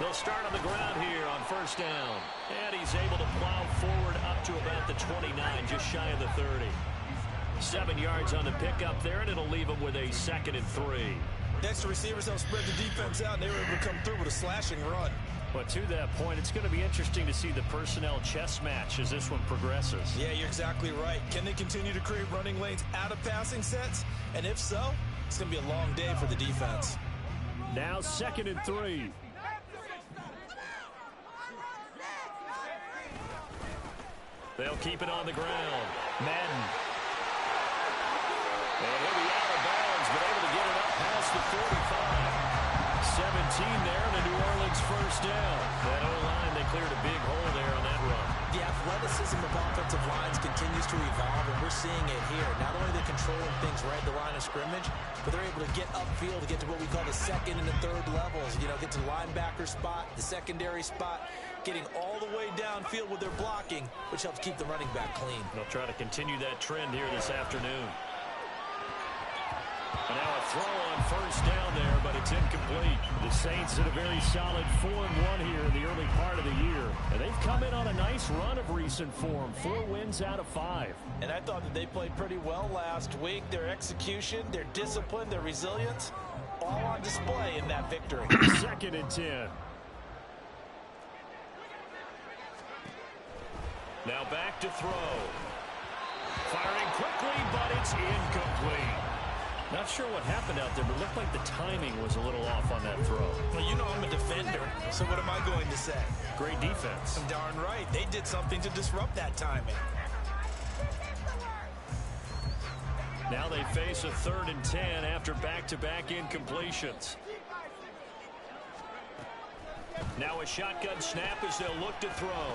They'll start on the ground here on first down. And he's able to plow forward up to about the 29, just shy of the 30. 7 yards on the pickup there, and it'll leave him with a 2nd and 3. Extra receivers help spread the defense out, and they were able to come through with a slashing run. But to that point, it's going to be interesting to see the personnel chess match as this one progresses. Yeah, you're exactly right. Can they continue to create running lanes out of passing sets? And if so, it's going to be a long day for the defense. Now 2nd and 3. They'll keep it on the ground. Madden. And he'll be out of bounds, but able to get it up past the 45. 17 there, and a New Orleans first down. That O-line, they cleared a big hole there on that run. The athleticism of offensive lines continues to evolve, and we're seeing it here. Not only are they controlling things right at the line of scrimmage, but they're able to get upfield to get to what we call the 2nd and the 3rd levels. You know, get to the linebacker spot, the secondary spot, getting all the way downfield with their blocking, which helps keep the running back clean. They'll try to continue that trend here this afternoon. And now a throw on first down there, but it's incomplete. The Saints had a very solid 4-1 here in the early part of the year. And they've come in on a nice run of recent form. 4 wins out of 5. And I thought that they played pretty well last week. Their execution, their discipline, their resilience, all on display in that victory. 2nd and 10. Now back to throw. Firing quickly, but it's incomplete. Not sure what happened out there, but it looked like the timing was a little off on that throw. Well, you know I'm a defender, so what am I going to say? Great defense. I'm darn right. They did something to disrupt that timing. Now they face a 3rd and 10 after back-to-back incompletions. Now a shotgun snap as they'll look to throw.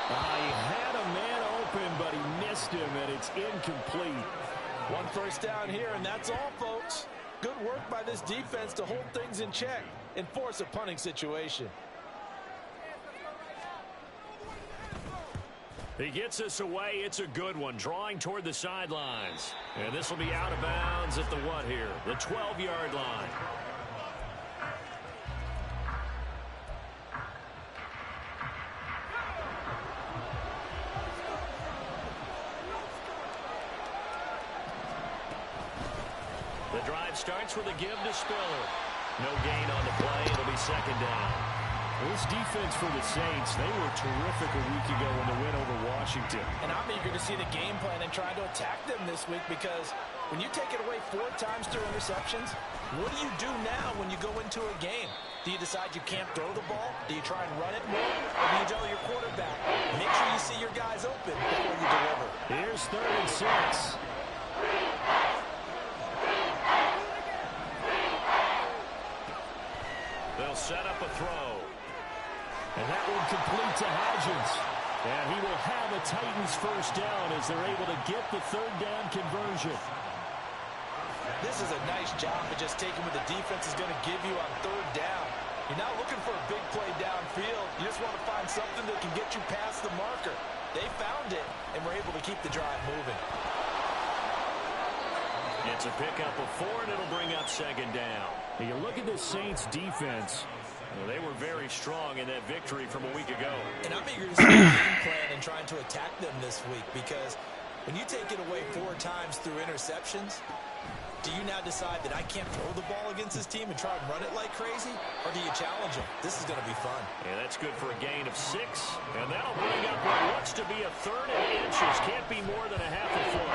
He had a man open, but he missed him, and it's incomplete. 1 first down here, and that's all, folks. Good work by this defense to hold things in check and force a punting situation. He gets us away. It's a good one, drawing toward the sidelines. And this will be out of bounds at the what here? The 12-yard line. The drive starts with a give to Spiller. No gain on the play. It'll be 2nd down. This defense for the Saints, they were terrific a week ago in the win over Washington. And I'm eager to see the game plan and try to attack them this week, because when you take it away 4 times through interceptions, what do you do now when you go into a game? Do you decide you can't throw the ball? Do you try and run it more? Or do you tell your quarterback, make sure you see your guys open before you deliver? Here's 3rd and 6. They'll set up a throw. And that one complete to Hodgins. And he will have a Titans first down as they're able to get the 3rd down conversion. This is a nice job of just taking what the defense is going to give you on 3rd down. You're not looking for a big play downfield. You just want to find something that can get you past the marker. They found it, and were able to keep the drive moving. It's a pickup of 4, and it'll bring up 2nd down. Now you look at the Saints defense. Well, they were very strong in that victory from a week ago. And I'm eager to see the game plan and trying to attack them this week, because when you take it away 4 times through interceptions, do you now decide that I can't throw the ball against this team and try and run it like crazy? Or do you challenge them? This is going to be fun. And that's good for a gain of 6. And that'll bring up what looks to be a 3rd and inches. Can't be more than a half a foot.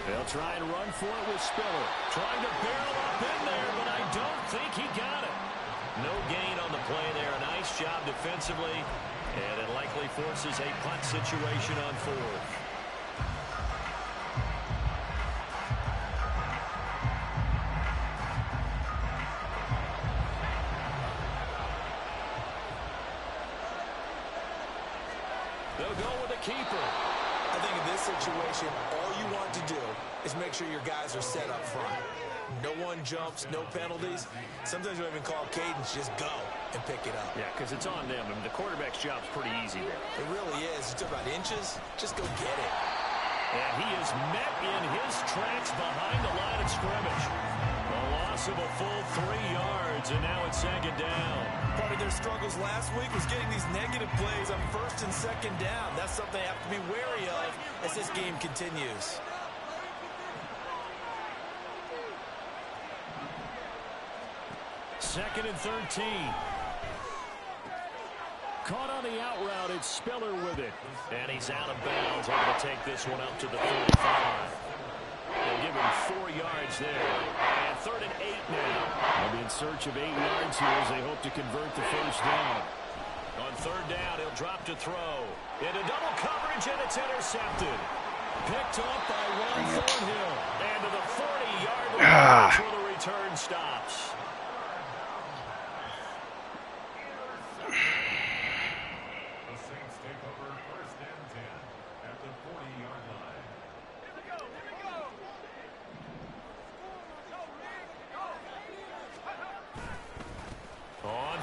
They'll try and run for it with Spiller. Trying to barrel up in there, but I don't think he got it. No gain on the play there. Nice job defensively. And it likely forces a punt situation on 4th. They'll go with a keeper. I think in this situation, all you want to do is make sure your guys are set up front. No one jumps, no penalties. Sometimes you don't even call cadence, just go and pick it up. Yeah, because it's on them. I mean, the quarterback's job's pretty easy there. It really is. You talk about inches, just go get it. And he is met in his tracks behind the line of scrimmage. A loss of a full 3 yards, and now it's second down. Part of their struggles last week was getting these negative plays on first and second down. That's something they have to be wary of as this game continues. Second and 13. Caught on the out route. It's Spiller with it. And he's out of bounds. Able to take this one up to the 35. They'll give him 4 yards there. And third and 8 now. They'll be in search of 8 yards here as they hope to convert the first down. On third down, he'll drop to throw. Into double coverage, and it's intercepted. Picked up by Ron Thornhill. And to the 40-yard line. That's where the return stops.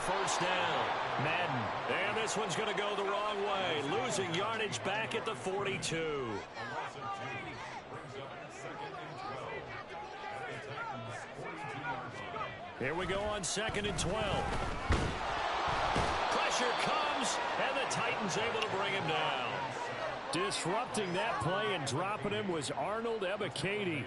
First down, Madden, and this one's going to go the wrong way, losing yardage back at the 42. Here we go on second and 12. Pressure comes, and the Titans able to bring him down. Disrupting that play and dropping him was Arnold Ebiketie.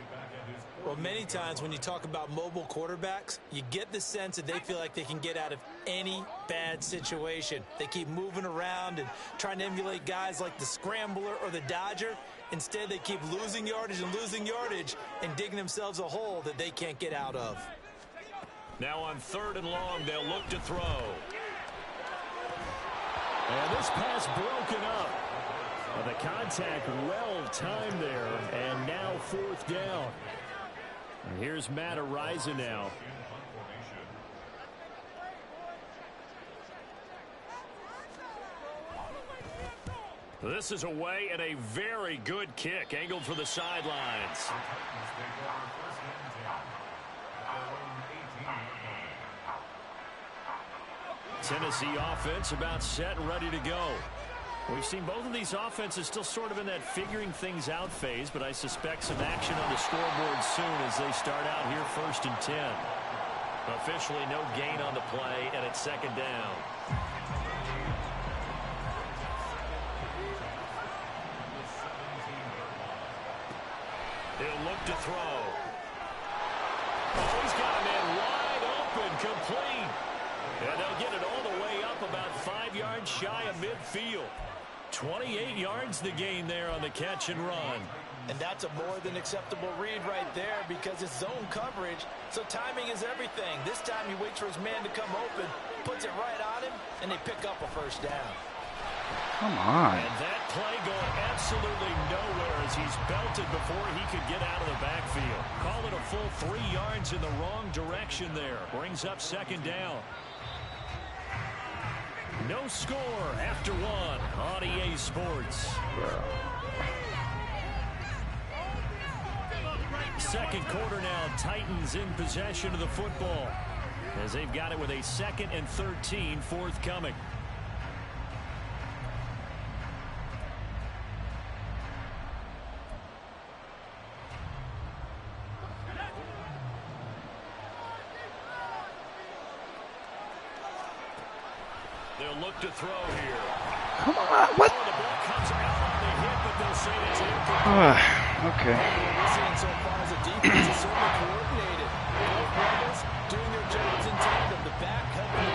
Well, many times when you talk about mobile quarterbacks, you get the sense that they feel like they can get out of any bad situation. They keep moving around and trying to emulate guys like the Scrambler or the Dodger. Instead, they keep losing yardage and digging themselves a hole that they can't get out of. Now on third and long, they'll look to throw. And this pass broken up. Well, the contact well timed there, and now fourth down. And here's Matt Araiza now. This is away and a very good kick, angled for the sidelines. Tennessee offense about set and ready to go. We've seen both of these offenses still sort of in that figuring things out phase, but I suspect some action on the scoreboard soon as they start out here first and 10. Officially no gain on the play, and it's second down. He'll look to throw. Oh, he's got a man wide open, complete. And they'll get it all the way up about 5 yards shy of midfield. 28 yards the gain there on the catch and run. And that's a more than acceptable read right there because it's zone coverage, so timing is everything. This time he waits for his man to come open, puts it right on him, and they pick up a first down. Come on. And that play going absolutely nowhere as he's belted before he could get out of the backfield. Call it a full 3 yards in the wrong direction there. Brings up second down. No score after one on EA Sports. Second quarter now, Titans in possession of the football as they've got it with a 2nd and 13 forthcoming. They'll look to throw here. Come on, what? Oh, the ball comes out on the hit, but they'll say it's incomplete. Okay. What we're seeing so far as a defense is certainly coordinated. Both brothers doing their jobs in tandem. The back helping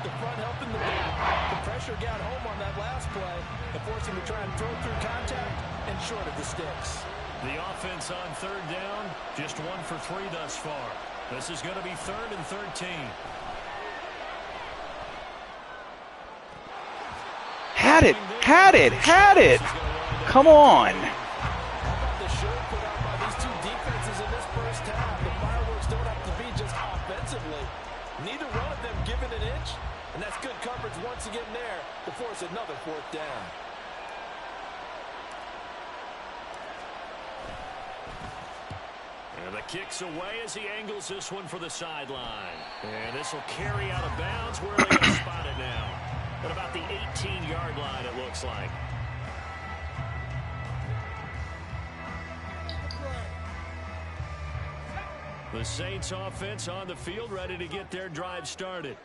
the front helping the back. The pressure got home on that last play and forced him to try and throw through contact and short of the sticks. The offense on third down, just 1 for 3 thus far. This is going to be 3rd and 13. Had it. Come on. How about the show put out by these two defenses in this first half? The fireworks don't have to be just offensively. Neither one of them given an inch, and that's good coverage once again there to force another fourth down. And And the kick's away as he angles this one for the sideline. And this will carry out of bounds. Where are they going to spot it now? At about the 18-yard line, it looks like. The Saints offense on the field, ready to get their drive started.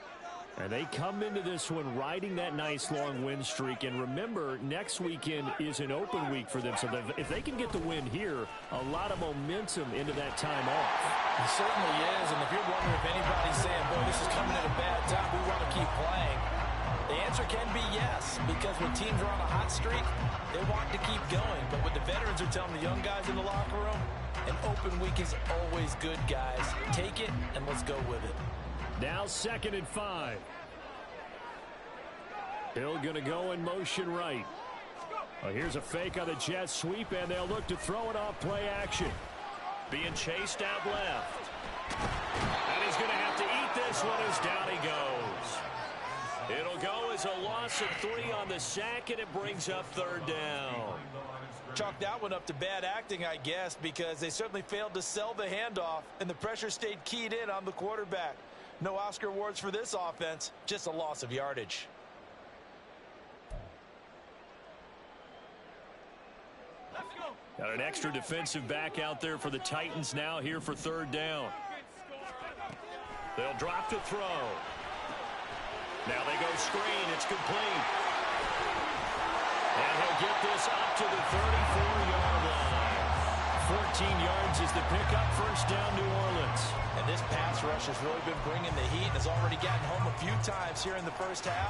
And they come into this one riding that nice long win streak. And remember, next weekend is an open week for them. So if they can get the win here, a lot of momentum into that time off. It certainly is. And if you're wondering if anybody's saying, boy, this is coming at a bad time, we want to keep playing, the answer can be yes. Because when teams are on a hot streak, they want to keep going. But what the veterans are telling the young guys in the locker room, an open week is always good, guys. Take it, and let's go with it. Now 2nd and 5. Hill going to go in motion right. Well, here's a fake on the jet sweep, and they'll look to throw it off play action. Being chased out left. And he's going to have to eat this one as down he goes. It'll go as a loss of 3 on the sack, and it brings up 3rd down. Chalk that one up to bad acting, I guess, because they certainly failed to sell the handoff, and the pressure stayed keyed in on the quarterback. No Oscar awards for this offense, just a loss of yardage. Got an extra defensive back out there for the Titans now here for 3rd down. They'll drop to throw. Now they go screen. It's complete. And he'll get this up to the 34-yard line. 14 yards is the pickup. 1st down, New Orleans. And this pass rush has really been bringing the heat and has already gotten home a few times here in the 1st half.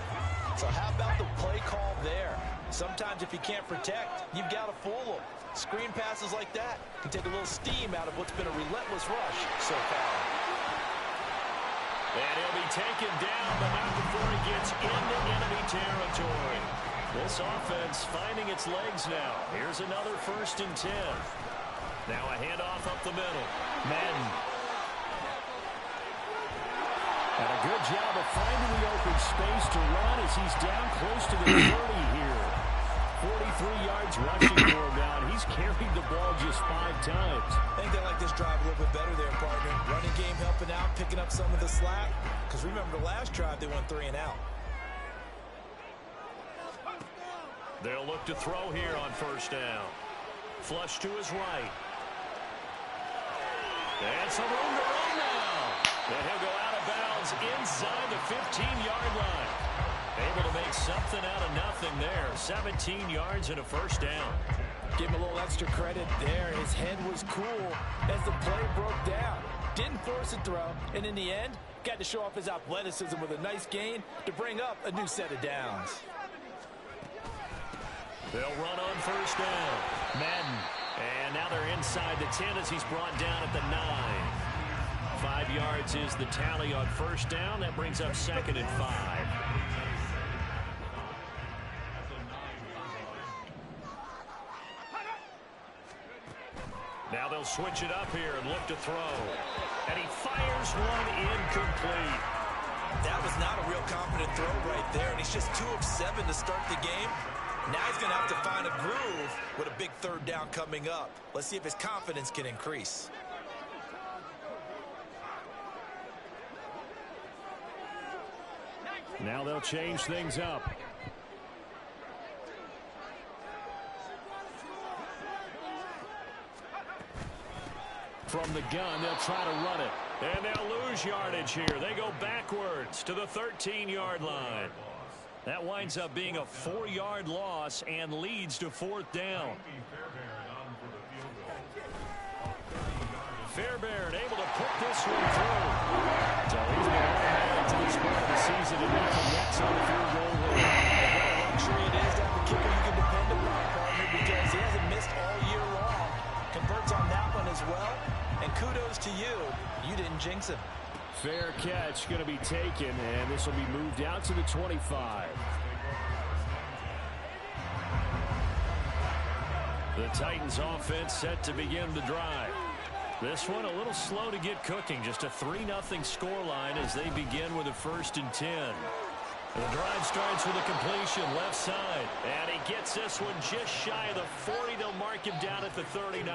So how about the play call there? Sometimes if you can't protect, you've got to fool them. Screen passes like that can take a little steam out of what's been a relentless rush so far. And he'll be taken down, but not before he gets into enemy territory. This offense finding its legs now. Here's another 1st and 10. Now a handoff up the middle. Madden. And a good job of finding the open space to run as he's down close to the 30 here. 43 yards rushing for him now, and he's carried the ball just 5 times. I think they like this drive a little bit better there, partner. Running game helping out, picking up some of the slack. Because remember the last drive, they went 3 and out. They'll look to throw here on 1st down. Flush to his right. And some room to run now. And he'll go out of bounds inside the 15-yard line. Able to make something out of nothing there. 17 yards and a 1st down. Give him a little extra credit there. His head was cool as the play broke down. Didn't force a throw, and in the end, got to show off his athleticism with a nice gain to bring up a new set of downs. They'll run on 1st down. Madden. And now they're inside the 10 as he's brought down at the 9. 5 yards is the tally on 1st down. That brings up 2nd and 5. Now they'll switch it up here and look to throw. And he fires one incomplete. That was not a real confident throw right there, and he's just 2 of 7 to start the game. Now he's going to have to find a groove with a big 3rd down coming up. Let's see if his confidence can increase. Now they'll change things up. From the gun, they'll try to run it. And they'll lose yardage here. They go backwards to the 13-yard line. That winds up being a 4-yard loss and leads to 4th down. Fairbairn able to put this one through. So he's been added to this part of the season and he connects on the field goal line. And what a luxury it is to have a kicker you can depend upon, partner, because he hasn't missed all year long. Converts on that one as well. And kudos to you. You didn't jinx him. Fair catch going to be taken, and this will be moved out to the 25. The Titans offense set to begin the drive. This one a little slow to get cooking. Just a 3-0 scoreline as they begin with a 1st and 10. And the drive starts with a completion left side. And he gets this one just shy of the 40. They'll mark him down at the 39.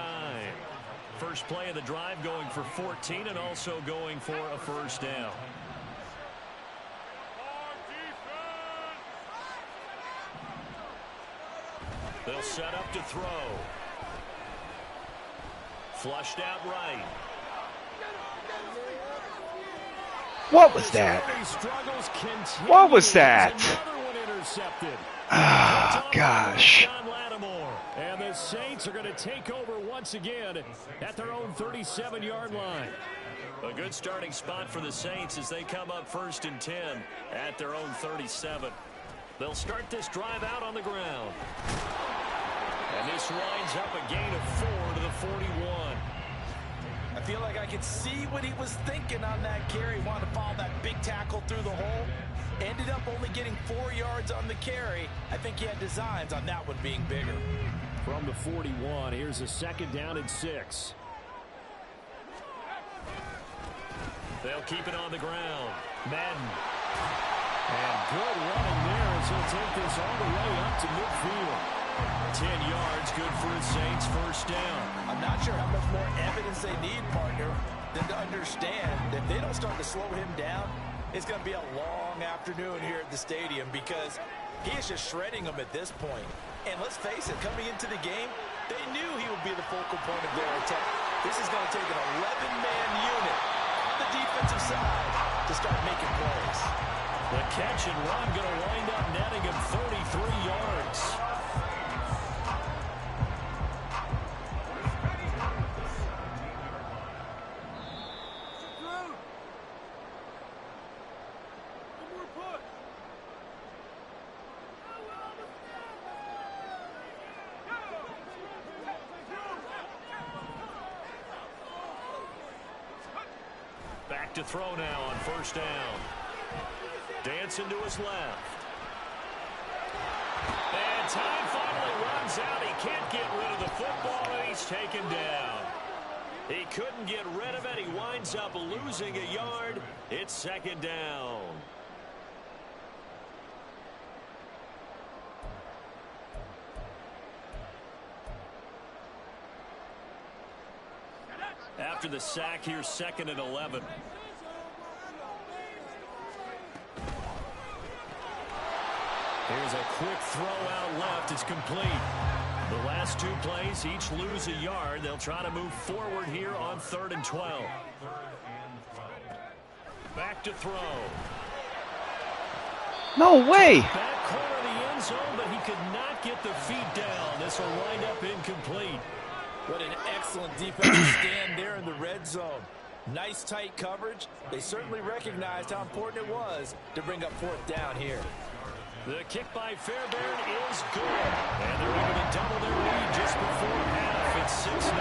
First play of the drive going for 14 and also going for a first down. They'll set up to throw. Flushed out right. What was that? What was that? Oh, gosh. And the Saints are going to take over once again at their own 37-yard line. A good starting spot for the Saints as they come up 1st and 10 at their own 37. They'll start this drive out on the ground. And this winds up a gain of 4 to the 41. I feel like I could see what he was thinking on that carry. Wanted to follow that big tackle through the hole. Ended up only getting 4 yards on the carry. I think he had designs on that one being bigger. From the 41, here's a 2nd down and 6. They'll keep it on the ground. Madden. And good running there as he'll take this all the way up to midfield. 10 yards, good for the Saints, first down. I'm not sure how much more evidence they need, partner, than to understand that if they don't start to slow him down, it's going to be a long afternoon here at the stadium because he is just shredding them at this point. And let's face it, coming into the game, they knew he would be the focal point of their attack. This is going to take an 11-man unit on the defensive side to start making plays. The catch and run going to wind up netting him 33 yards. Back to throw now on first down. Dancing to his left. And time finally runs out. He can't get rid of the football, and he's taken down. He couldn't get rid of it. He winds up losing a yard. It's 2nd down. After the sack, here's 2nd and 11. Here's a quick throw out left. It's complete. The last 2 plays, each lose a yard. They'll try to move forward here on 3rd and 12. Back to throw. No way. Back corner of the end zone, but he could not get the feet down. This will wind up incomplete. What an excellent defensive stand there in the red zone. Nice tight coverage. They certainly recognized how important it was to bring up 4th down here. The kick by Fairbairn is good. And they're able to double their lead just before half. It's 6-0.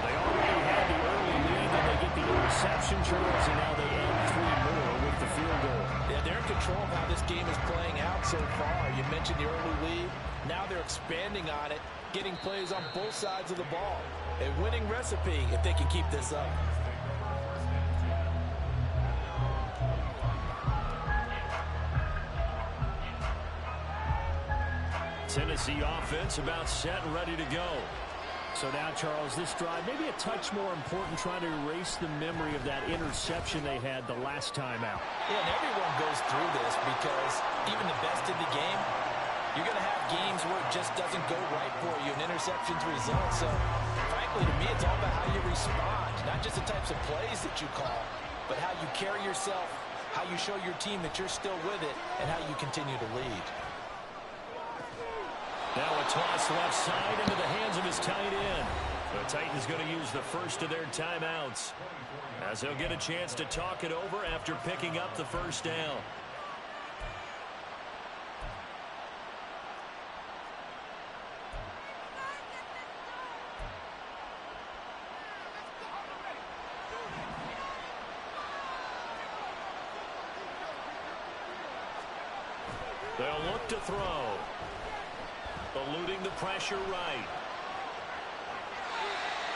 They already had the early lead, and they get the interception, Charles, and now they add 3 more with the field goal. Yeah, they're in control of how this game is playing out so far. You mentioned the early lead. Now they're expanding on it, getting plays on both sides of the ball. A winning recipe if they can keep this up. Tennessee offense about set and ready to go. So now, Charles, this drive maybe a touch more important, trying to erase the memory of that interception they had the last time out. Yeah, and everyone goes through this because even the best in the game, you're going to have games where it just doesn't go right for you, and interceptions result. So, frankly, to me, it's all about how you respond, not just the types of plays that you call, but how you carry yourself, how you show your team that you're still with it, and how you continue to lead. Now a toss left side into the hands of his tight end. The Titans going to use the first of their timeouts as they'll get a chance to talk it over after picking up the first down. They'll look to throw. Eluding the pressure right.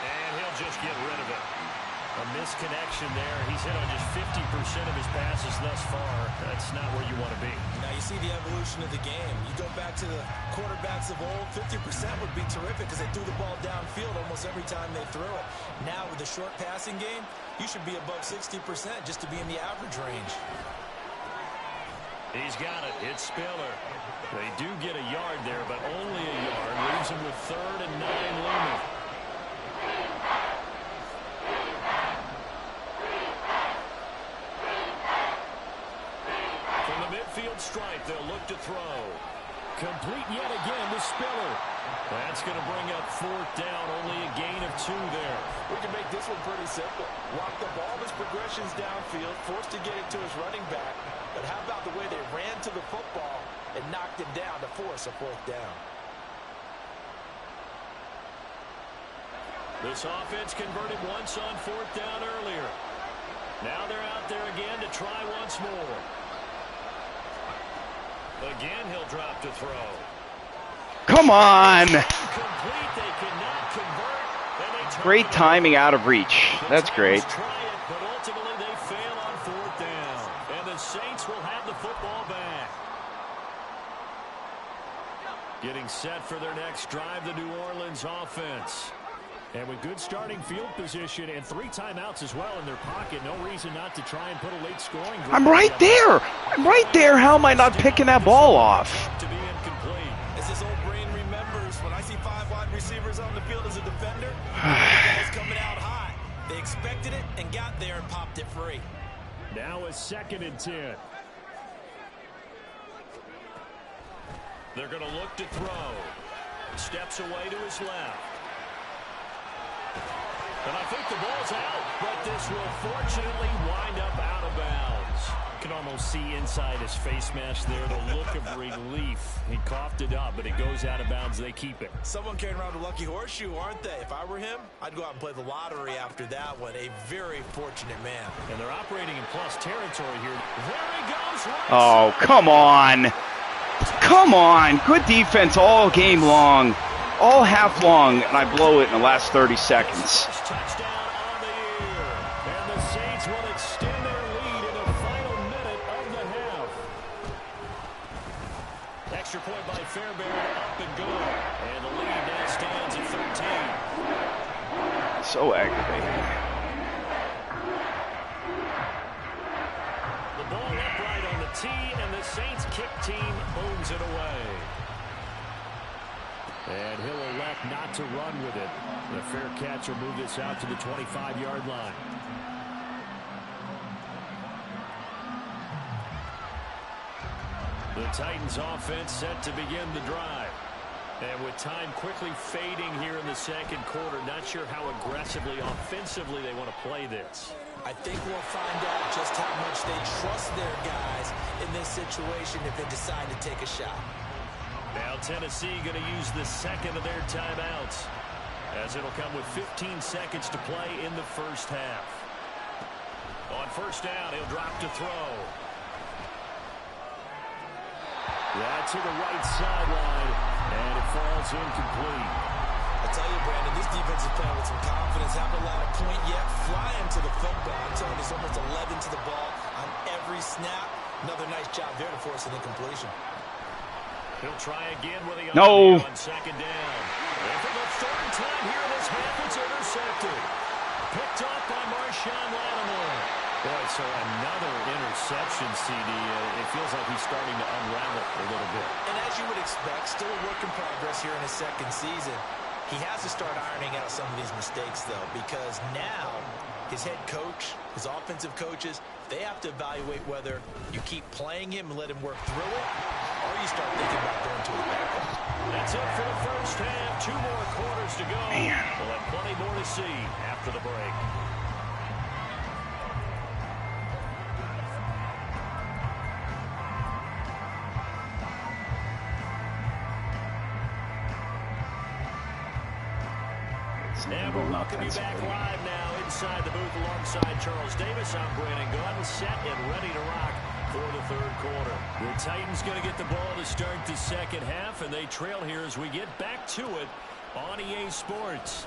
And he'll just get rid of it. A misconnection there. He's hit on just 50% of his passes thus far. That's not where you want to be. Now you see the evolution of the game. You go back to the quarterbacks of old, 50% would be terrific because they threw the ball downfield almost every time they threw it. Now with the short passing game, you should be above 60% just to be in the average range. He's got it. It's Spiller. They do get a yard there, but only a yard. Leaves him with 3rd and 9 looming. Midfield stripe, they'll look to throw. Complete yet again to Spiller. That's going to bring up 4th down, only a gain of 2 there. We can make this one pretty simple. Walk the ball his progressions downfield, forced to get it to his running back. But how about the way they ran to the football and knocked him down to force a 4th down? This offense converted once on 4th down earlier. Now they're out there again to try once more. Again, he'll drop to throw. Come on. Complete. They cannot convert. Great timing out of reach. That's great. Try it, but ultimately they fail on 4th down. And the Saints will have the football back. Getting set for their next drive, the New Orleans offense. And with good starting field position and 3 timeouts as well in their pocket, no reason not to try and put a late scoring. I'm right there. I'm right there. How am I not picking that ball off? To be incomplete. As his old brain remembers, when I see 5 wide receivers on the field as a defender, the ball's coming out high. They expected it and got there and popped it free. Now a 2nd and 10. They're going to look to throw. Steps away to his left. And I think the ball's out, but this will fortunately wind up out of bounds. You can almost see inside his face mask there the look of relief. He coughed it up, but it goes out of bounds. They keep it. Someone carrying around a lucky horseshoe, aren't they? If I were him, I'd go out and play the lottery after that one. A very fortunate man. And they're operating in plus territory here. There he goes. Right Oh, come on. Come on. Good defense all game long. All half long, and I blow it in the last 30 seconds. Touchdown on the year. And the Saints will extend their lead in the final minute of the half. Extra point by Fairbairn, up and good. And the lead now stands at 13. So aggravating. The ball upright on the tee, and the Saints kick team owns it away. And he'll elect not to run with it. The fair catch will move this out to the 25-yard line. The Titans offense set to begin the drive. And with time quickly fading here in the 2nd quarter, not sure how aggressively, offensively they want to play this. I think we'll find out just how much they trust their guys in this situation if they decide to take a shot. Now Tennessee going to use the 2nd of their timeouts, as it'll come with 15 seconds to play in the 1st half. On 1st down, he'll drop to throw. Yeah, to the right sideline, and it falls incomplete. I tell you, Brandon, this defense is playing with some confidence. Haven't allowed a point yet. Flying to the football. I'm telling you, there's almost 11 to the ball on every snap. Another nice job there to force an incompletion. He'll try again with the No. on 2nd down. And for the 3rd time here in this half, it's intercepted. Picked off by Marshawn Lattimore. Boy, so another interception, CD. It feels like he's starting to unravel a little bit. And as you would expect, still a work in progress here in his 2nd season. He has to start ironing out some of these mistakes, though, because now his head coach, his offensive coaches, they have to evaluate whether you keep playing him and let him work through it, or you start thinking about going to his backup. That's it for the 1st half. 2 more quarters to go. Man. We'll have plenty more to see after the break. And we'll welcome you back live now inside the booth alongside Charles Davis. I'm Brandon Gunn, set and ready to rock for the 3rd quarter. The Titans going to get the ball to start the 2nd half, and they trail here as we get back to it on EA Sports.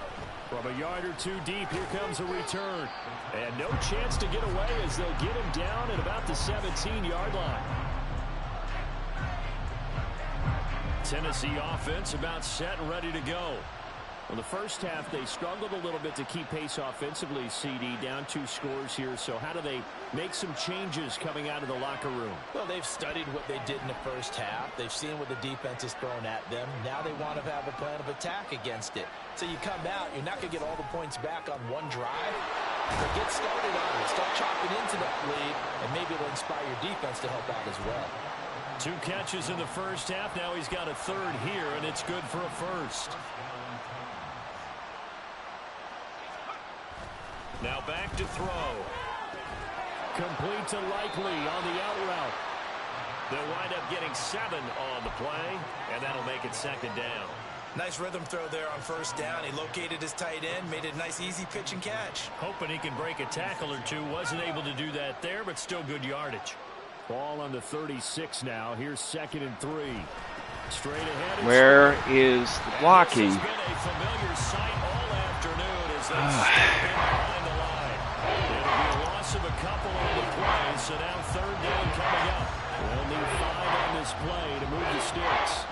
From a yard or two deep, here comes a return. And no chance to get away as they'll get him down at about the 17-yard line. Tennessee offense about set and ready to go. Well, the first half, they struggled a little bit to keep pace offensively, CD, down 2 scores here. So how do they make some changes coming out of the locker room? Well, they've studied what they did in the first half. They've seen what the defense is throwing at them. Now they want to have a plan of attack against it. So you come out, you're not going to get all the points back on one drive. But get started on it. Start chopping into that lead, and maybe it'll inspire your defense to help out as well. 2 catches in the first half. Now he's got a third here, and it's good for a first. Now back to throw. Complete to Likely on the out route. They'll wind up getting 7 on the play, and that'll make it second down. Nice rhythm throw there on first down. He located his tight end, made it a nice easy pitch and catch. Hoping he can break a tackle or two. Wasn't able to do that there, but still good yardage. Ball on the 36 now. Here's 2nd and 3. Straight ahead. Where is the blocking? This has been a familiar sight all afternoon as they step in behind the line. It'll be a loss of a couple on the play, so now 3rd down coming up. They'll need 5 on this play to move the sticks.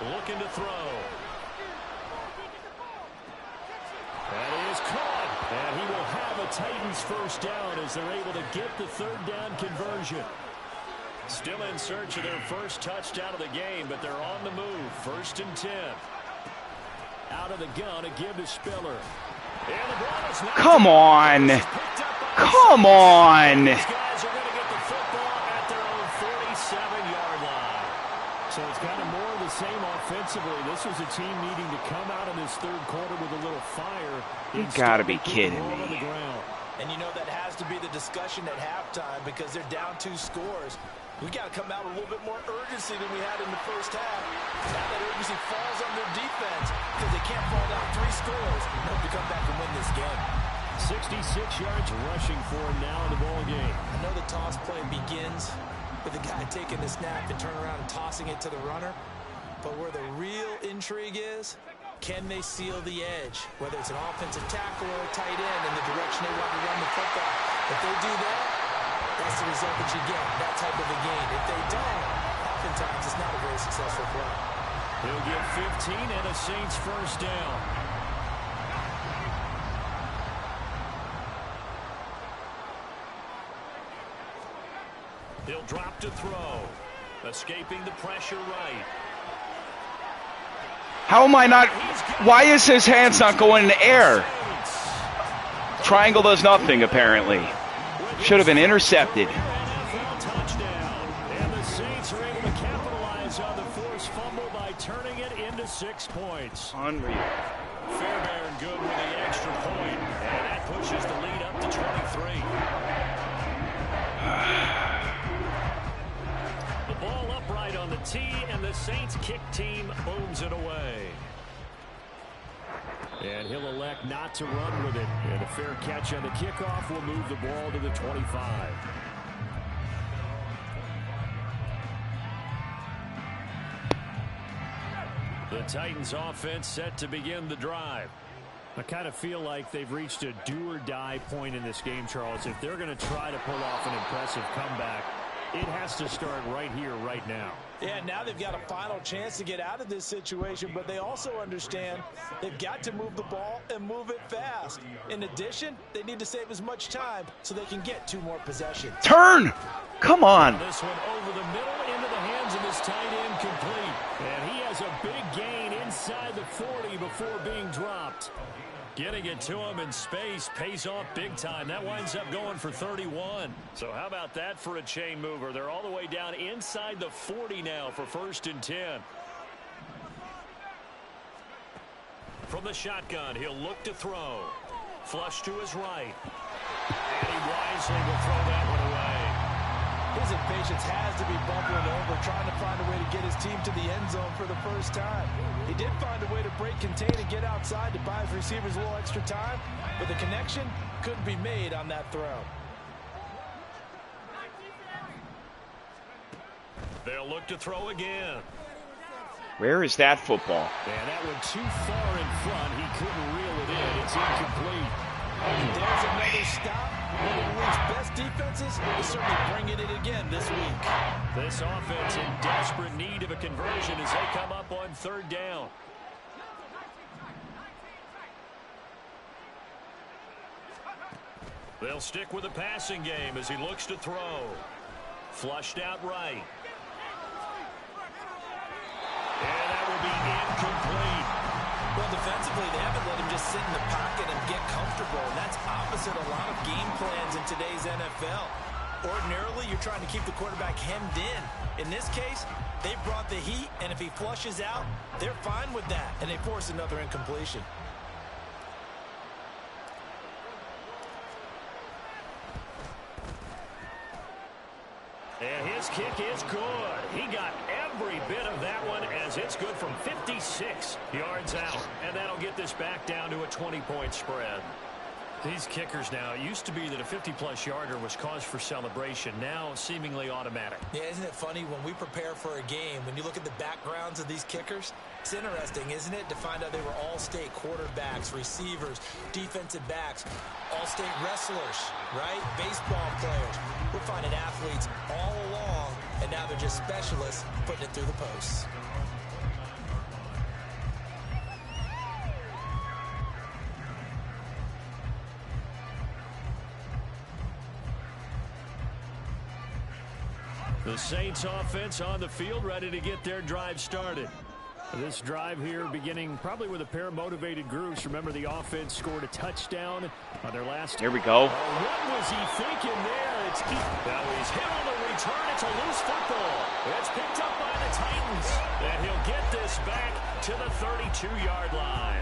Looking to throw. That is caught. And he will have a Titans first down as they're able to get the 3rd down conversion. Still in search of their first touchdown of the game, but they're on the move. 1st and 10. Out of the gun, a give to Spiller. And the ball is not. Come on. Come on. These guys are going to get the football at their own 47-yard line. So it's kind of more of the same offensively. This was a team needing to come out in this 3rd quarter with a little fire. You gotta be kidding me. And you know that has to be the discussion at halftime because they're down 2 scores. We got to come out with a little bit more urgency than we had in the first half. Now that urgency falls on their defense because they can't fall down 3 scores and hope to come back and win this game. 66 yards rushing for him now in the ball game. I know the toss play begins with the guy taking the snap and turning around and tossing it to the runner. But where the real intrigue is, can they seal the edge? Whether it's an offensive tackle or a tight end in the direction they want to run the football. If they do that, that's the result that you get, that type of a game. If they don't, oftentimes it's not a very successful play. He'll get 15 and a Saints first down. He'll drop to throw. Escaping the pressure right. How am I not? Why is his hands not going in the air? Triangle does nothing, apparently. Should have been intercepted. And the Saints are able to capitalize on the forced fumble by turning it into 6 points. Unreal. Fairbairn good with the extra point, and that pushes the lead up to 23. The ball upright on the tee, and the Saints kick team booms it away. And he'll elect not to run with it. And a fair catch on the kickoff will move the ball to the 25. The Titans offense set to begin the drive. I kind of feel like they've reached a do-or-die point in this game, Charles. If they're going to try to pull off an impressive comeback, it has to start right here, right now. Yeah, now they've got a final chance to get out of this situation, but they also understand they've got to move the ball and move it fast. In addition, they need to save as much time so they can get 2 more possessions. Turn! Come on. This one over the middle into the hands of his tight end, complete. And he has a big gain inside the 40 before being dropped. Getting it to him in space pays off big time. That winds up going for 31. So how about that for a chain mover? They're all the way down inside the 40 now for 1st and 10. From the shotgun, he'll look to throw. Flush to his right. And he wisely will throw that one away. His impatience has to be bubbling over, trying to find a way to get his team to the end zone for the first time. He did find a way to break contain and get outside to buy his receivers a little extra time, but the connection couldn't be made on that throw. They'll look to throw again. Where is that football? And that one too far in front. He couldn't reel it in. It's incomplete. And there's another stop. One of the league's best defenses is certainly bringing it again this week. This offense in desperate need of a conversion as they come up on third down. They'll stick with the passing game as he looks to throw. Flushed out right. And that will be incomplete. Well, defensively, they haven't let him just sit in the pocket and get comfortable. And that's opposite a lot of game plans in today's NFL. Ordinarily, you're trying to keep the quarterback hemmed in. In this case, they brought the heat, and if he flushes out, they're fine with that, and they force another incompletion. And his kick is good. He got every bit of that one as it's good from 56 yards out. And that'll get this back down to a 20-point spread. These kickers now, it used to be that a 50-plus yarder was cause for celebration. Now seemingly automatic. Yeah, isn't it funny when we prepare for a game, when you look at the backgrounds of these kickers, it's interesting, isn't it, to find out they were all-state quarterbacks, receivers, defensive backs, all-state wrestlers, right? Baseball players. We're finding athletes all along, and now they're just specialists putting it through the posts. The Saints offense on the field, ready to get their drive started. This drive here beginning probably with a pair of motivated groups. Remember, the offense scored a touchdown on their last. Here we go. What was he thinking there? Now he's hit on the return. It's a loose football. It's picked up by the Titans. And he'll get this back to the 32-yard line.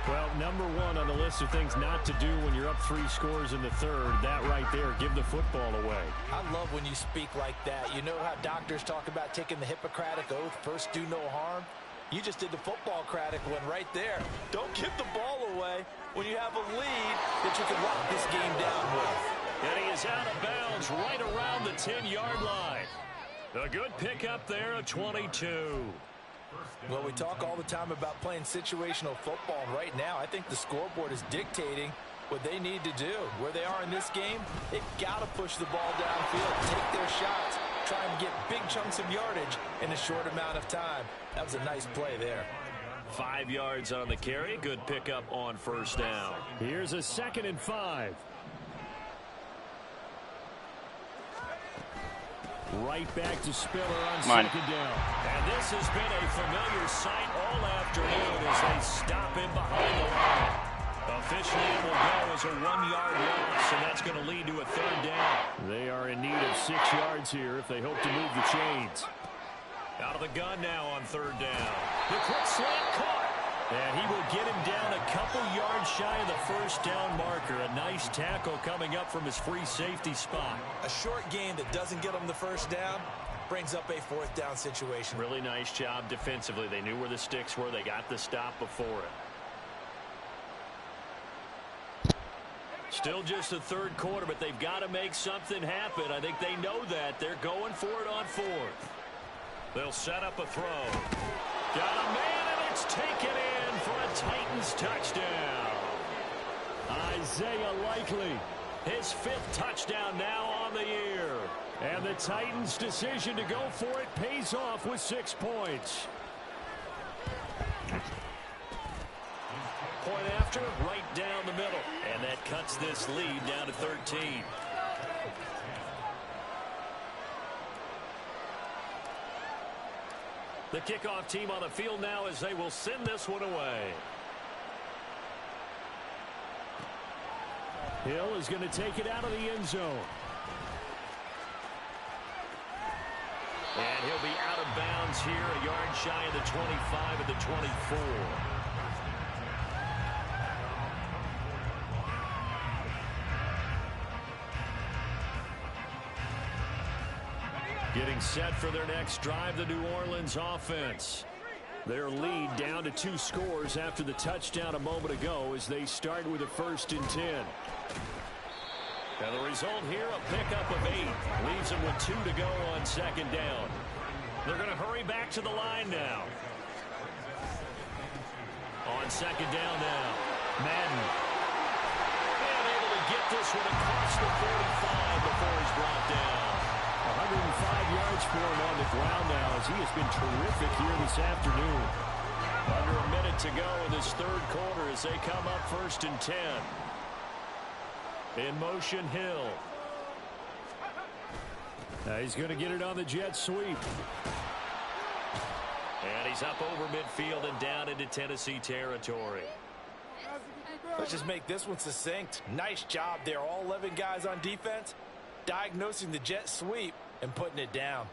Well, number one on the list of things not to do when you're up 3 scores in the third, that right there, give the football away. I love when you speak like that. You know how doctors talk about taking the Hippocratic Oath, first do no harm? You just did the football-cratic one right there. Don't give the ball away when you have a lead that you can lock this game down with. And he is out of bounds right around the 10-yard line. A good pickup there, a 22. Well, we talk all the time about playing situational football. Right now, I think the scoreboard is dictating what they need to do. Where they are in this game, they've got to push the ball downfield, take their shots, try and get big chunks of yardage in a short amount of time. That was a nice play there. 5 yards on the carry. Good pickup on first down. Here's a 2nd and 5. Right back to Spiller on 2nd down. And this has been a familiar sight all afternoon as they stop him behind the line. Officially, it will go as a 1-yard loss, and that's going to lead to a 3rd down. They are in need of 6 yards here if they hope to move the chains. Out of the gun now on 3rd down. The quick slant caught. And he will get him down a couple yards shy of the 1st down marker. A nice tackle coming up from his free safety spot. A short game that doesn't get him the 1st down brings up a 4th down situation. Really nice job defensively. They knew where the sticks were. They got the stop before it. Still just the 3rd quarter, but they've got to make something happen. I think they know that. They're going for it on 4th. They'll set up a throw. Got a man, and it's taken in for a Titans touchdown. Isaiah Likely, his 5th touchdown now on the year. And the Titans' decision to go for it pays off with 6 points. Point after, right down the middle. And that cuts this lead down to 13. The kickoff team on the field now as they will send this one away. Hill is going to take it out of the end zone. And he'll be out of bounds here, a yard shy of the 25 at the 24. Getting set for their next drive, the New Orleans offense. Their lead down to 2 scores after the touchdown a moment ago as they start with a 1st and 10. And the result here, a pickup of 8. Leaves them with 2 to go on 2nd down. They're going to hurry back to the line now. on second down now. Madden. And able to get this one across the 45 before he's brought down. 105 yards for him on the ground now as he has been terrific here this afternoon. Under a minute to go in this third quarter as they come up 1st and 10. In motion, Hill. He's going to get it on the jet sweep. And he's up over midfield and down into Tennessee territory. Let's just make this one succinct. Nice job there. All 11 guys on defense, diagnosing the jet sweep and putting it down.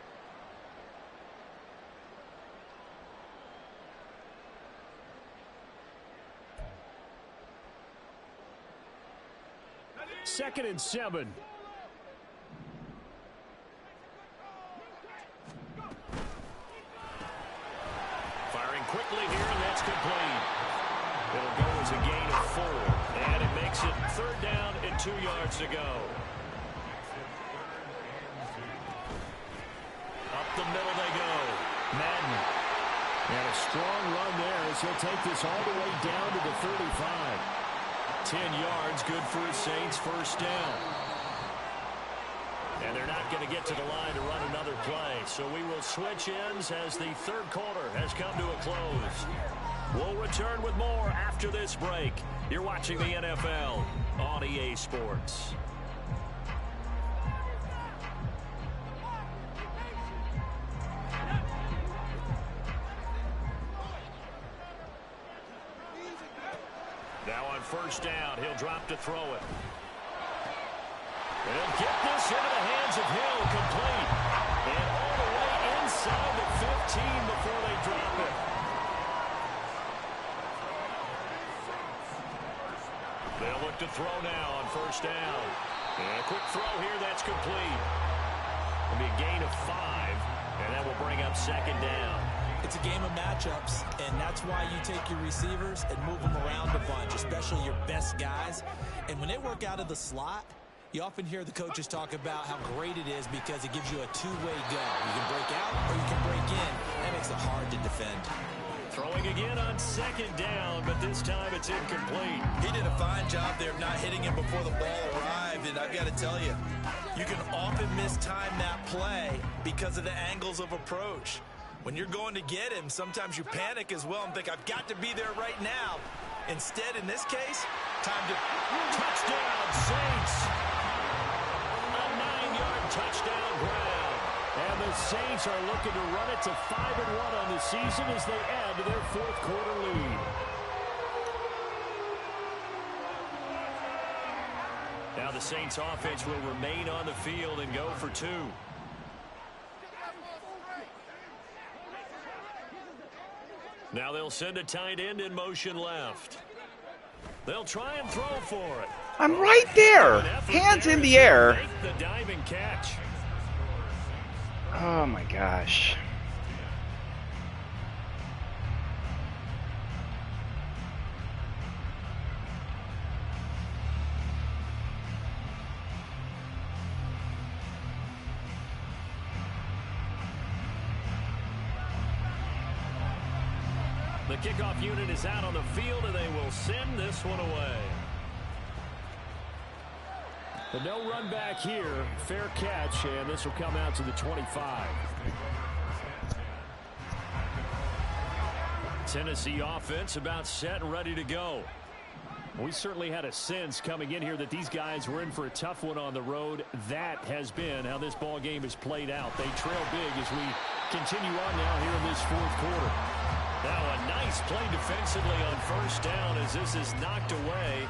Second and 7. Firing quickly here, and that's complete. It'll go as a gain of 4. And it makes it 3rd down and 2 yards to go. Up the middle they go. Madden. And a strong run there as he'll take this all the way down to the 35. 10 yards, good for his Saints, 1st down. And they're not going to get to the line to run another play. So we will switch ends as the third quarter has come to a close. We'll return with more after this break. You're watching the NFL on EA Sports. Now on 1st down, he'll drop to throw it. And he'll get this into the hands of Hill, complete. And all the way inside the 15 before they drop it. They'll look to throw now on 1st down. And a quick throw here, that's complete. It'll be a gain of 5, and that will bring up 2nd down. It's a game of matchups, and that's why you take your receivers and move them around a bunch, especially your best guys. And when they work out of the slot, you often hear the coaches talk about how great it is because it gives you a two-way go. You can break out or you can break in. That makes it hard to defend. Throwing again on 2nd down, but this time it's incomplete. He did a fine job there of not hitting him before the ball arrived, and I've got to tell you, you can often mistime that play because of the angles of approach. When you're going to get him, sometimes you panic as well and think, I've got to be there right now. Instead, in this case, time to... Touchdown, Saints! A 9-yard touchdown ground. And the Saints are looking to run it to 5-1 on the season as they add to their 4th quarter lead. Now the Saints offense will remain on the field and go for 2. Now they'll send a tight end in motion left. They'll try and throw for it. I'm right there. Hands in the air. Make the diving catch. Oh my gosh. The kickoff unit is out on the field, and they will send this one away. But no run back here. Fair catch, and this will come out to the 25. Tennessee offense about set and ready to go. We certainly had a sense coming in here that these guys were in for a tough one on the road. That has been how this ball game has played out. They trail big as we continue on now here in this 4th quarter. Now a nice play defensively on 1st down as this is knocked away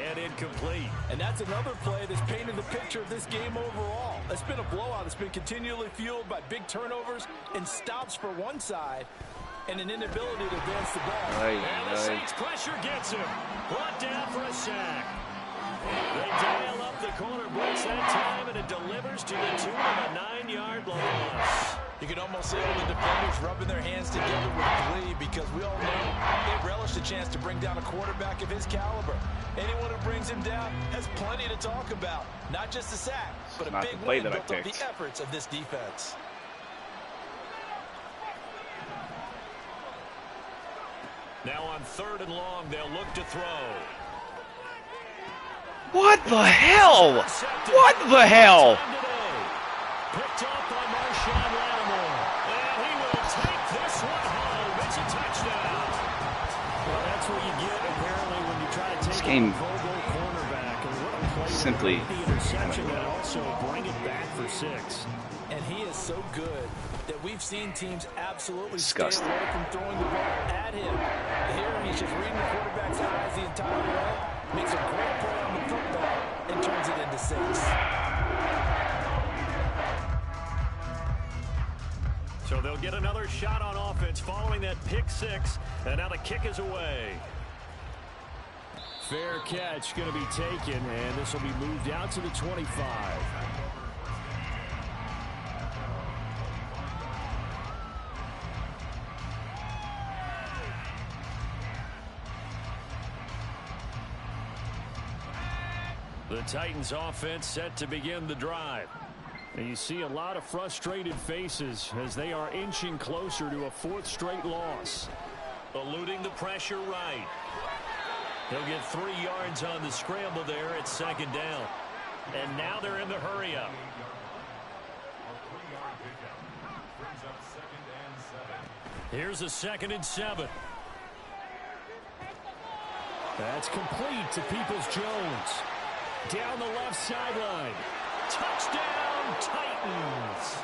and incomplete. And that's another play that's painted the picture of this game overall. It's been a blowout. It's been continually fueled by big turnovers and stops for one side and an inability to advance the ball. And the Saints pressure gets him. Brought down for a sack. They dial up the corner blitz that time, and it delivers to the tune of a 9-yard loss. You can almost see all the defenders rubbing their hands together with glee because we all know they relish the chance to bring down a quarterback of his caliber. Anyone who brings him down has plenty to talk about. Not just a sack, but a big win built up the efforts of this defense. Now on 3rd and long, they'll look to throw. What the hell? What the hell? Picked up by Marshawn Lattimore. And he will take this one home. It's a touchdown. Well, that's what you get, apparently, when you try to take a Vogel cornerback. And what a play simply the interception, but also bring it back for 6. And he is so good that we've seen teams absolutely disgusting. Stay away from throwing the ball at him. Here, he's just reading the quarterback's eyes the entire way, makes a great play on the football, and turns it into 6. So they'll get another shot on offense following that pick 6, and now the kick is away. Fair catch going to be taken, and this will be moved out to the 25. The Titans offense set to begin the drive. And you see a lot of frustrated faces as they are inching closer to a 4th straight loss. Eluding the pressure right. He'll get 3 yards on the scramble there at 2nd down. And now they're in the hurry-up. Here's a 2nd and 7. That's complete to Peoples-Jones. Down the left sideline. Touchdown, Titans.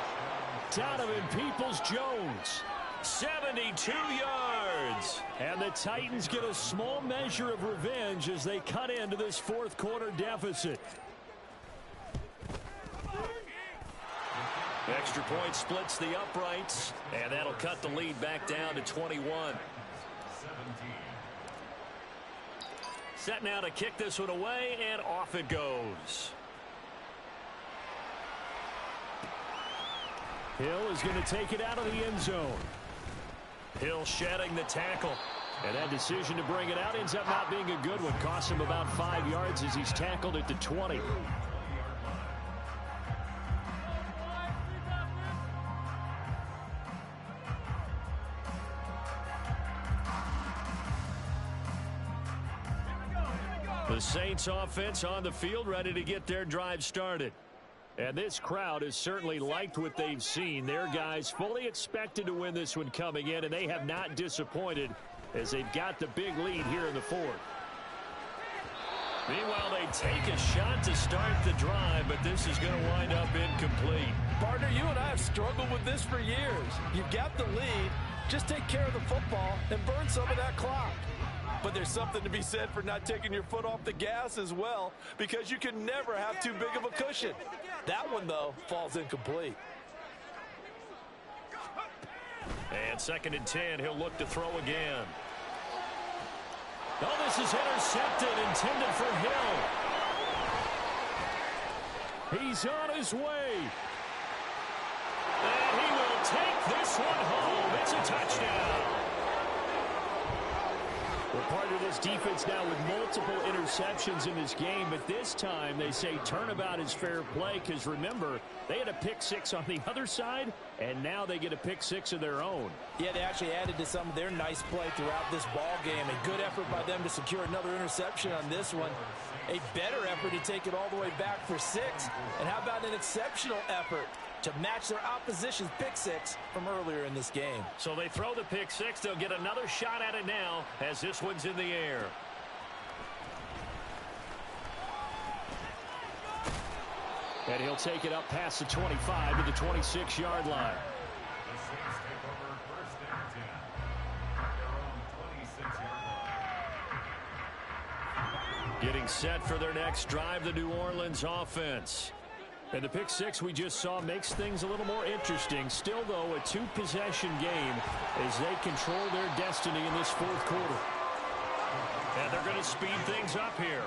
Donovan Peoples-Jones, 72 yards. And the Titans get a small measure of revenge as they cut into this 4th quarter deficit. Extra point splits the uprights, and that'll cut the lead back down to 21. Set now to kick this one away, and off it goes. Hill is going to take it out of the end zone. Hill shedding the tackle. And that decision to bring it out ends up not being a good one. Costs him about 5 yards as he's tackled at the 20. The Saints offense on the field, ready to get their drive started. And this crowd has certainly liked what they've seen. Their guys fully expected to win this one coming in, and they have not disappointed as they've got the big lead here in the 4th. Meanwhile, they take a shot to start the drive, but this is going to wind up incomplete. Partner, you and I have struggled with this for years. You've got the lead. Just take care of the football and burn some of that clock. But there's something to be said for not taking your foot off the gas as well, because you can never have too big of a cushion. That one, though, falls incomplete. And 2nd and 10, he'll look to throw again. Oh, this is intercepted, intended for Hill. He's on his way. And he will take this one home. It's a touchdown. We're part of this defense now with multiple interceptions in this game, but this time they say turnabout is fair play because, remember, they had a pick 6 on the other side, and now they get a pick 6 of their own. Yeah, they actually added to some of their nice play throughout this ball game. A good effort by them to secure another interception on this one. A better effort to take it all the way back for 6. And how about an exceptional effort to match their opposition's pick 6 from earlier in this game. So they throw the pick 6. They'll get another shot at it now as this one's in the air. And he'll take it up past the 25 to the 26-yard line. Getting set for their next drive, the New Orleans offense. And the pick 6 we just saw makes things a little more interesting. Still, though, a 2-possession game as they control their destiny in this 4th quarter. And they're going to speed things up here.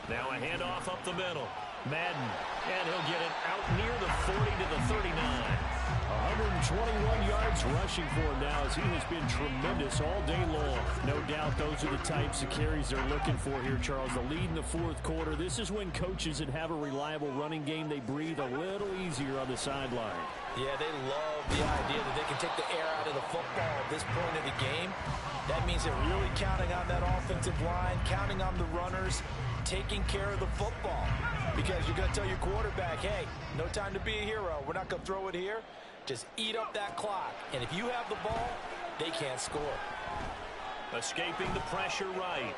Now a handoff up the middle. Madden, and he'll get it out near the 40 to the 39. 121 yards rushing for him now as he has been tremendous all day long. No doubt those are the types of carries they're looking for here, Charles. The lead in the 4th quarter. This is when coaches that have a reliable running game, they breathe a little easier on the sideline. Yeah, they love the idea that they can take the air out of the football at this point of the game. That means they're really counting on that offensive line, counting on the runners, taking care of the football. Because you're going to tell your quarterback, hey, no time to be a hero. We're not going to throw it here. Just eat up that clock. And if you have the ball, they can't score. Escaping the pressure right.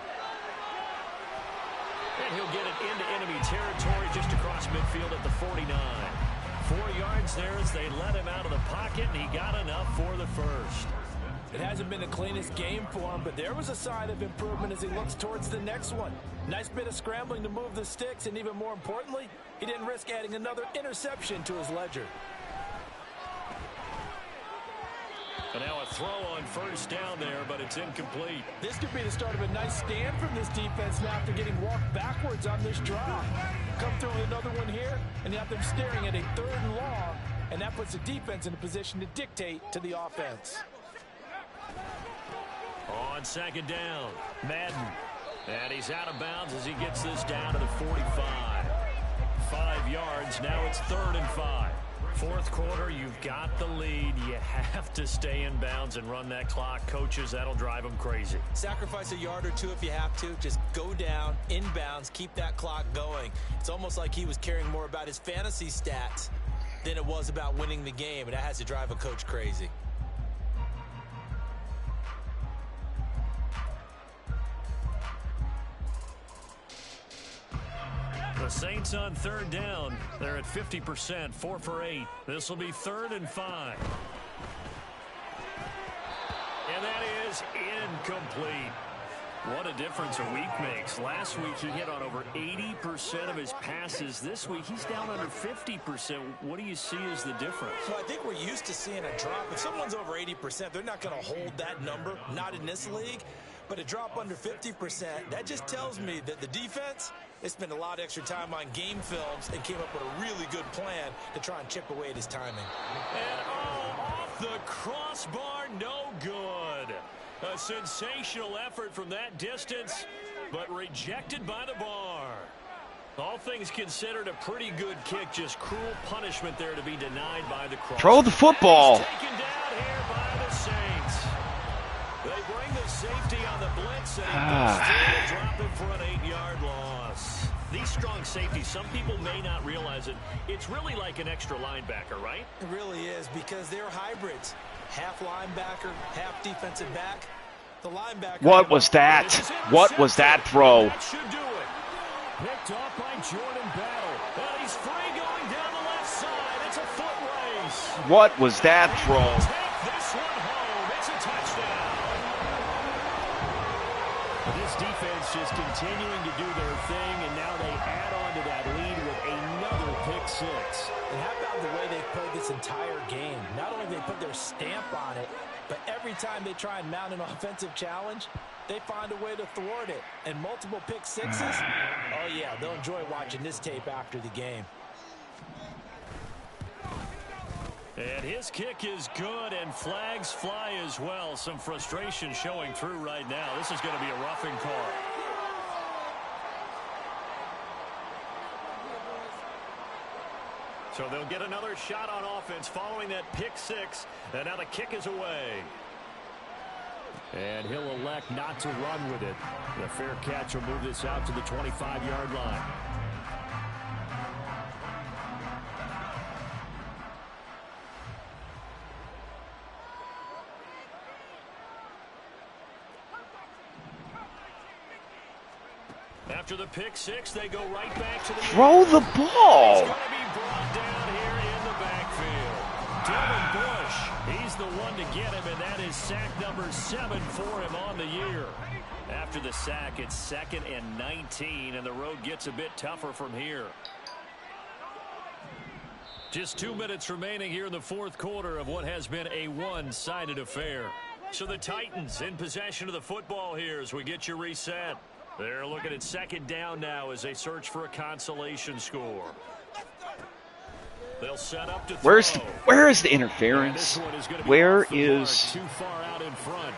And he'll get it into enemy territory just across midfield at the 49. 4 yards there as they let him out of the pocket, and he got enough for the first. It hasn't been the cleanest game for him, but there was a sign of improvement as he looks towards the next one. Nice bit of scrambling to move the sticks, and even more importantly, he didn't risk adding another interception to his ledger. And now a throw on first down there, but it's incomplete. This could be the start of a nice stand from this defense now after getting walked backwards on this drive. Come through with another one here, and you have them staring at a 3rd and long, and that puts the defense in a position to dictate to the offense. On second down, Madden. And he's out of bounds as he gets this down to the 45. 5 yards, now it's 3rd and 5. Fourth quarter, you've got the lead. You have to stay in bounds and run that clock. Coaches, that'll drive them crazy. Sacrifice a yard or two if you have to. Just go down, in bounds, keep that clock going. It's almost like he was caring more about his fantasy stats than it was about winning the game, and that has to drive a coach crazy. The Saints on 3rd down. They're at 50%, 4 for 8. This will be 3rd and 5. And that is incomplete. What a difference a week makes. Last week he hit on over 80% of his passes. This week he's down under 50%. What do you see as the difference? Well, I think we're used to seeing a drop. If someone's over 80%, they're not going to hold that number, not in this league. But a drop under 50%, that just tells me that the defense, they spent a lot of extra time on game films and came up with a really good plan to try and chip away at his timing. And off the crossbar, no good. A sensational effort from that distance, but rejected by the bar. All things considered, a pretty good kick, just cruel punishment there to be denied by the cross. Throw the football. Taken down here by the Saints. They bring the safety on the blitz and still drop him for an 8-yard loss. These strong safeties, some people may not realize it. It's really like an extra linebacker, right? It really is, because they're hybrids. Half linebacker, half defensive back. The linebacker. What was that? What was that throw? That should do it. Picked off by Jordan Battle. And he's free going down the left side. It's a foot race. What was that throw? Take this one home. It's a touchdown. This defense just continuing to do their thing, and now they add on to that lead with another pick six. And how about the way they've played this entire game? Not only do they put their stamp on it, but every time they try and mount an offensive challenge, they find a way to thwart it. And multiple pick sixes, oh yeah, they'll enjoy watching this tape after the game. And his kick is good, and flags fly as well. Some frustration showing through right now. This is going to be a roughing call. So they'll get another shot on offense following that pick six. And now the kick is away. And he'll elect not to run with it. The fair catch will move this out to the 25-yard line. After the pick six, they go right back to the Throw the ball. He's going to be brought down here in the backfield. Devin Bush, he's the one to get him, and that is sack number 7 for him on the year. After the sack, it's 2nd and 19, and the road gets a bit tougher from here. Just 2 minutes remaining here in the fourth quarter of what has been a one-sided affair. So the Titans in possession of the football here as we get you reset. They're looking at 2nd down now as they search for a consolation score. They'll set up to throw. Where is the interference? Where is too far out in front?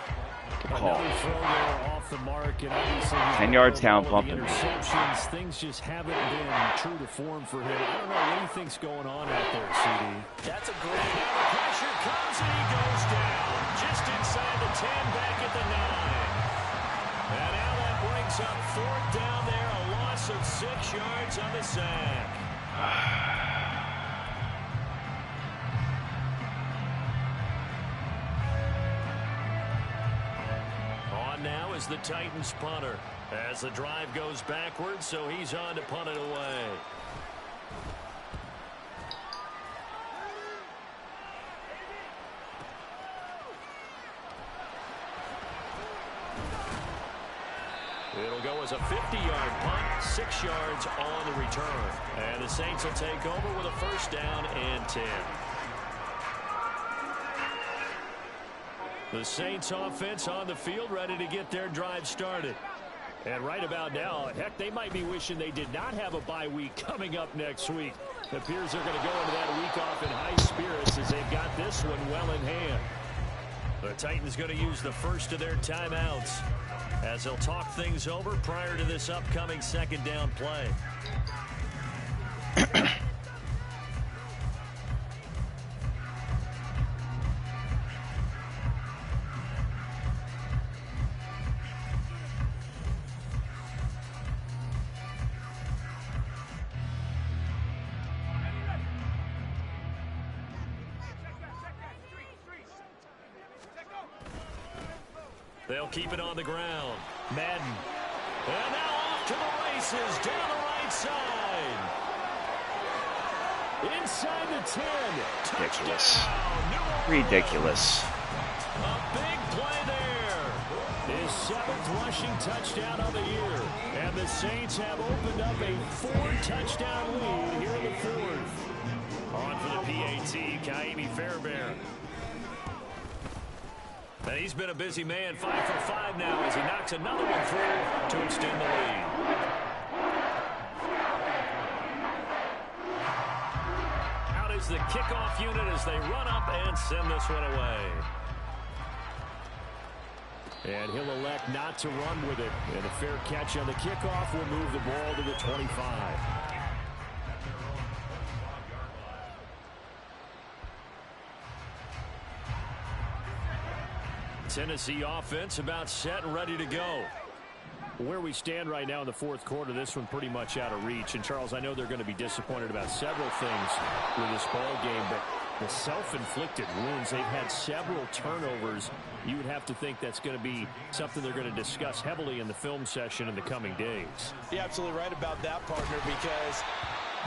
call? Another throw there off the mark, and obviously 10 yards down, bumping. Interceptions, things just haven't been true to form for him. I don't know what he thinks going on out there, CD. That's a great. Pressure comes, and he goes 10 back at the 9. And now that brings up 4th down there, a loss of 6 yards on the sack. On now is the Titans punter as the drive goes backwards, so he's on to punt it away. It'll go as a 50-yard punt, 6 yards on the return. And the Saints will take over with a 1st down and 10. The Saints offense on the field, ready to get their drive started. And right about now, heck, they might be wishing they did not have a bye week coming up next week. It appears they're going to go into that week off in high spirits as they've got this one well in hand. The Titans going to use the first of their timeouts as they'll talk things over prior to this upcoming 2nd down play. They'll keep it on the ground. Madden. And now off to the races down the right side. Inside the 10. Ridiculous. Touchdown. Ridiculous. A big play there. His 7th rushing touchdown of the year. And the Saints have opened up a 4-touchdown lead here in the 4th. On for the PAT, Kaimi Fairbairn. And he's been a busy man, 5 for 5 now as he knocks another one through to extend the lead. Out is the kickoff unit as they run up and send this one away. And he'll elect not to run with it. And a fair catch on the kickoff will move the ball to the 25. Tennessee offense about set and ready to go. Where we stand right now in the 4th quarter, this one pretty much out of reach. And, Charles, I know they're going to be disappointed about several things with this ball game, but the self-inflicted wounds, they've had several turnovers. You would have to think that's going to be something they're going to discuss heavily in the film session in the coming days. You're absolutely right about that, partner, because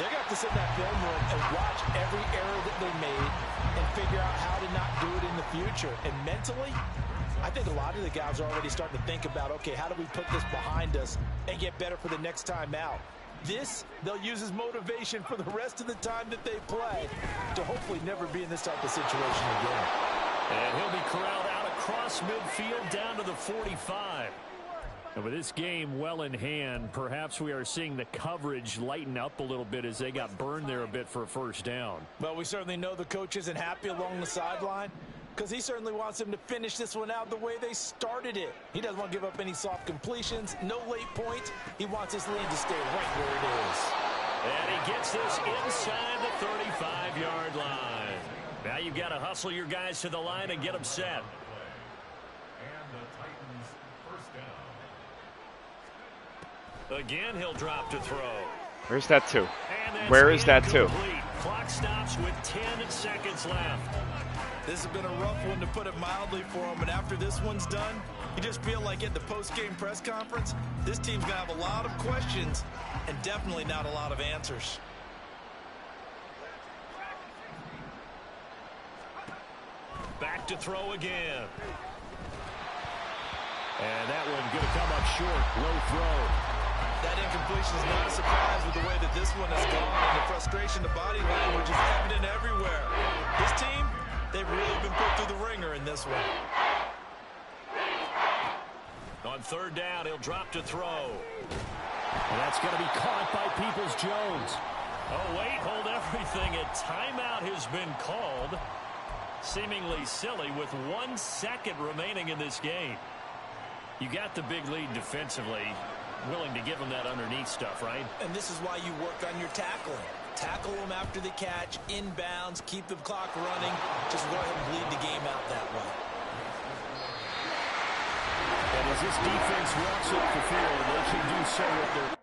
they're going to have to sit in that film room and watch every error that they made and figure out how to not do it in the future. And mentally, I think a lot of the guys are already starting to think about, okay, how do we put this behind us and get better for the next time out? This, they'll use as motivation for the rest of the time that they play to hopefully never be in this type of situation again. And he'll be corralled out across midfield down to the 45. And with this game well in hand, perhaps we are seeing the coverage lighten up a little bit as they got burned there a bit for a 1st down. Well, we certainly know the coach isn't happy along the sideline, because he certainly wants them to finish this one out the way they started it. He doesn't want to give up any soft completions, no late points. He wants his lead to stay right where it is. And he gets this inside the 35-yard line. Now you've got to hustle your guys to the line and get them set. Again, he'll drop to throw. Where's that to? Where is that to? Clock stops with 10 seconds left. This has been a rough one, to put it mildly, for him. And after this one's done, you just feel like at the post-game press conference, this team's going to have a lot of questions and definitely not a lot of answers. Back to throw again. And that one going to come up short. Low throw. That incompletion is not a surprise with the way that this one has gone. And the frustration, the body language is evident everywhere. This team, they've really been put through the ringer in this one. On 3rd down, he'll drop to throw. And that's going to be caught by Peoples-Jones. Oh, wait, hold everything. A timeout has been called. Seemingly silly with 1 second remaining in this game. You got the big lead defensively. Willing to give them that underneath stuff, right? And this is why you work on your tackling. Tackle them after the catch, inbounds, keep the clock running. Just go ahead and bleed the game out that way. And as this defense walks up the field, they can do so with their